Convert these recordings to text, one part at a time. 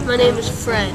My name is Fred.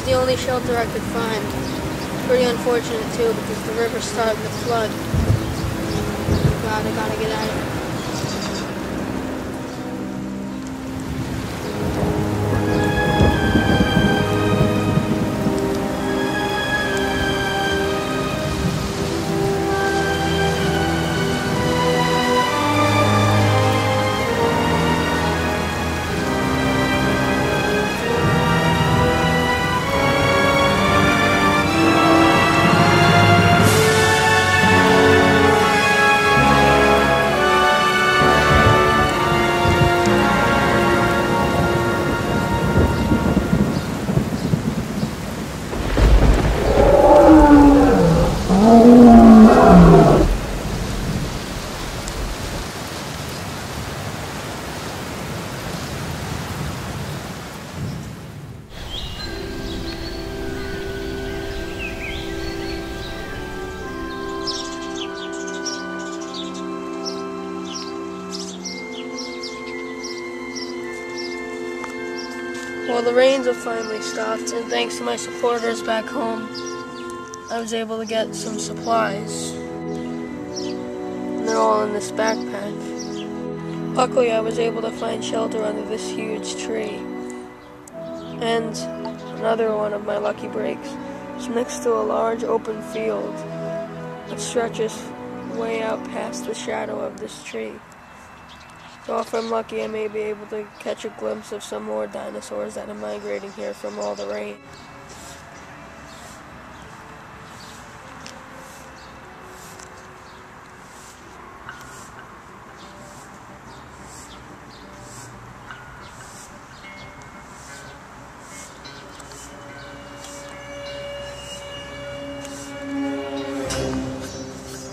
The only shelter I could find. Pretty unfortunate too, because the river's starting to flood. God, I gotta get out of here. Well, the rains have finally stopped, and thanks to my supporters back home, I was able to get some supplies. And they're all in this backpack. Luckily, I was able to find shelter under this huge tree. And another one of my lucky breaks is next to a large open field that stretches way out past the shadow of this tree. So if I'm lucky, I may be able to catch a glimpse of some more dinosaurs that are migrating here from all the rain.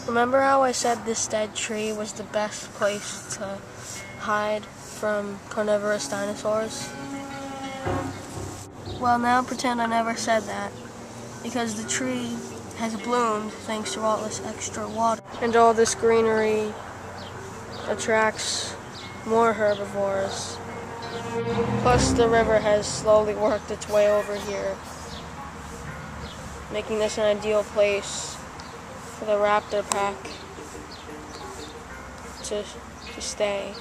Remember how I said this dead tree was the best place to hide from carnivorous dinosaurs? Well, now pretend I never said that, because the tree has bloomed thanks to all this extra water. And all this greenery attracts more herbivores. Plus, the river has slowly worked its way over here, making this an ideal place for the raptor pack to stay.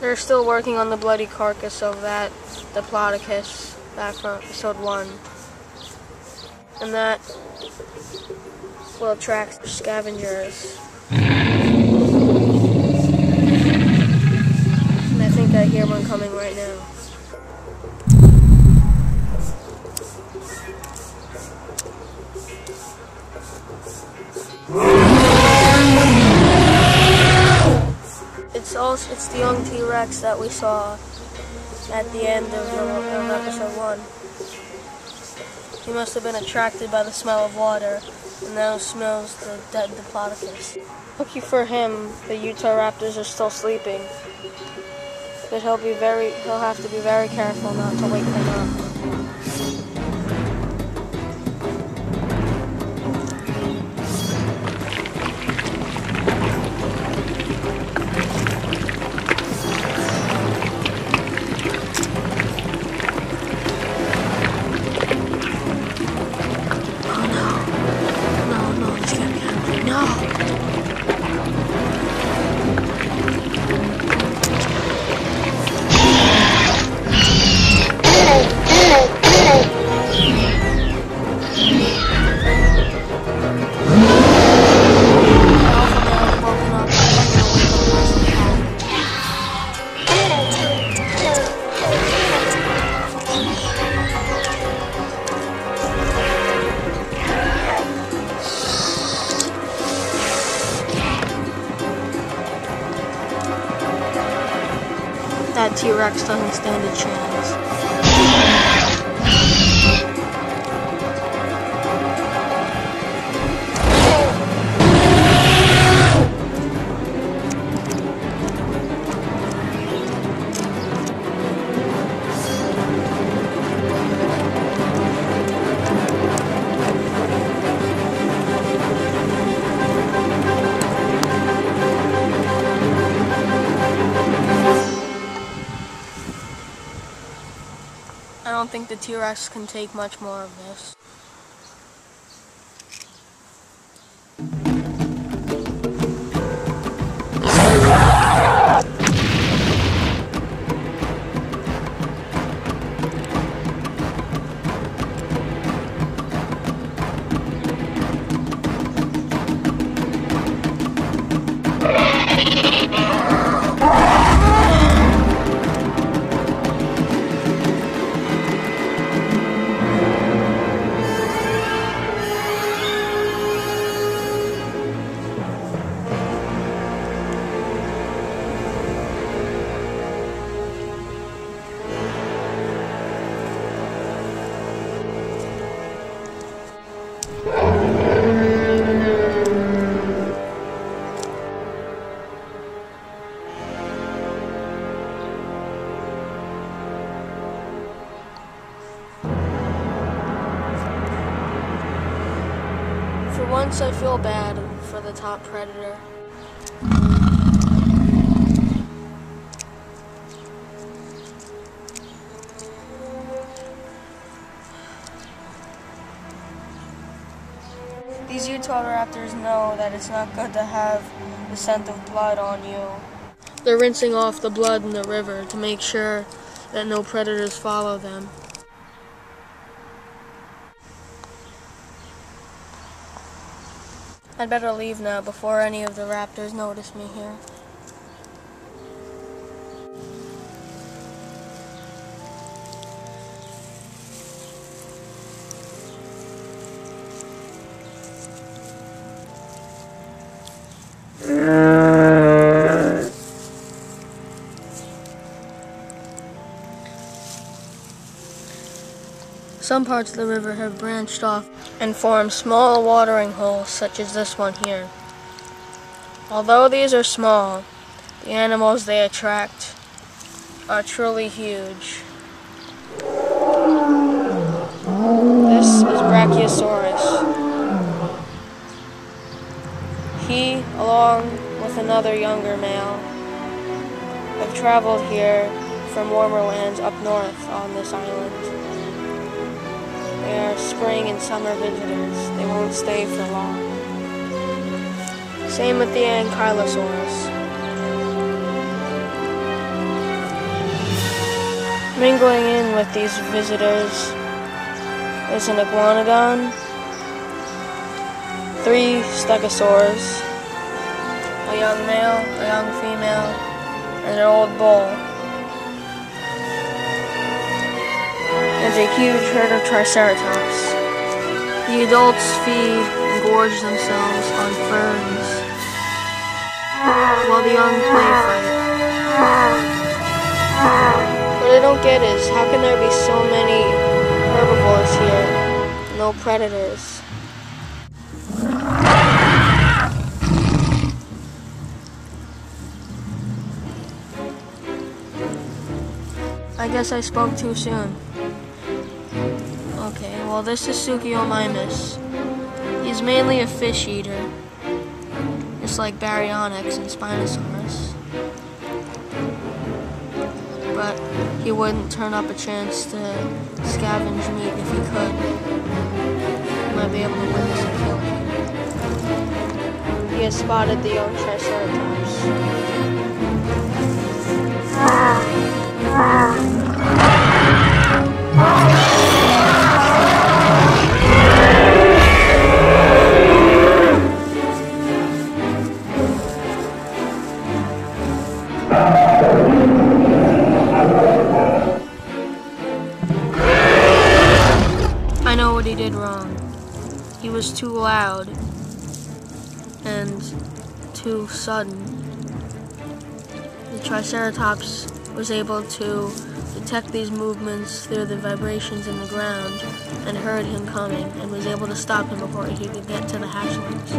They're still working on the bloody carcass of that Diplodocus back from episode 1. And that will attract scavengers. And I think I hear one coming right now. It's the young T-Rex that we saw at the end of episode 1. He must have been attracted by the smell of water, and now smells the dead Diplodocus. Lucky for him, the Utah Raptors are still sleeping, but he'll have to be very careful not to wake them up. that T-Rex doesn't stand a chance. I don't think the T-Rex can take much more of this. For once, I feel bad for the top predator. These Utah raptors know that it's not good to have the scent of blood on you. They're rinsing off the blood in the river to make sure that no predators follow them. I'd better leave now before any of the raptors notice me here. Some parts of the river have branched off and formed small watering holes such as this one here. Although these are small, the animals they attract are truly huge. This is Brachiosaurus. He, along with another younger male, have traveled here from warmer lands up north on this island. They are spring and summer visitors. They won't stay for long. Same with the Ankylosaurus. Mingling in with these visitors is an iguanodon, 3 stegosaurs, a young male, a young female, and an old bull. And a huge herd of triceratops. The adults feed and gorge themselves on ferns, while the young play fight. What I don't get is, how can there be so many herbivores here, no predators? I guess I spoke too soon. Okay, well this is Suchomimus. He's mainly a fish eater, just like Baryonyx and Spinosaurus. But he wouldn't turn up a chance to scavenge meat if he could. He might be able to witness a kill here. He has spotted the young Triceratops. I know what he did wrong. He was too loud and too sudden. The Triceratops was able to detect these movements through the vibrations in the ground and heard him coming and was able to stop him before he could get to the hatchlings.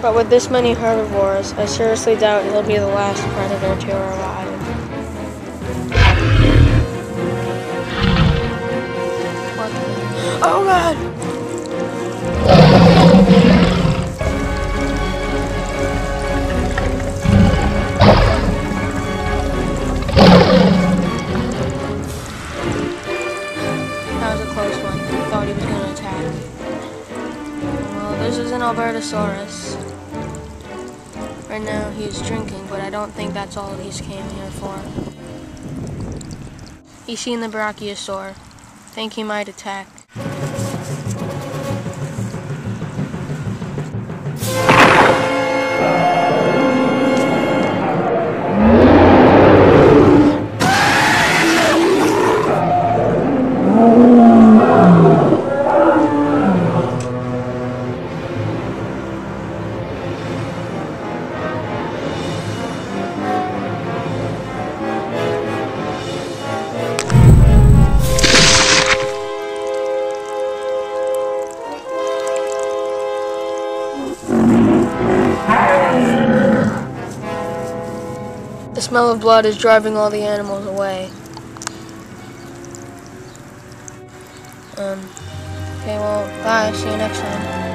But with this many herbivores, I seriously doubt he'll be the last predator to arrive. Oh God! That was a close one. I thought he was going to attack. Well, this is an Albertosaurus. Right now he's drinking, but I don't think that's all he's came here for. He's seen the Brachiosaur. Think he might attack. The smell of blood is driving all the animals away. Okay, well, bye. See you next time.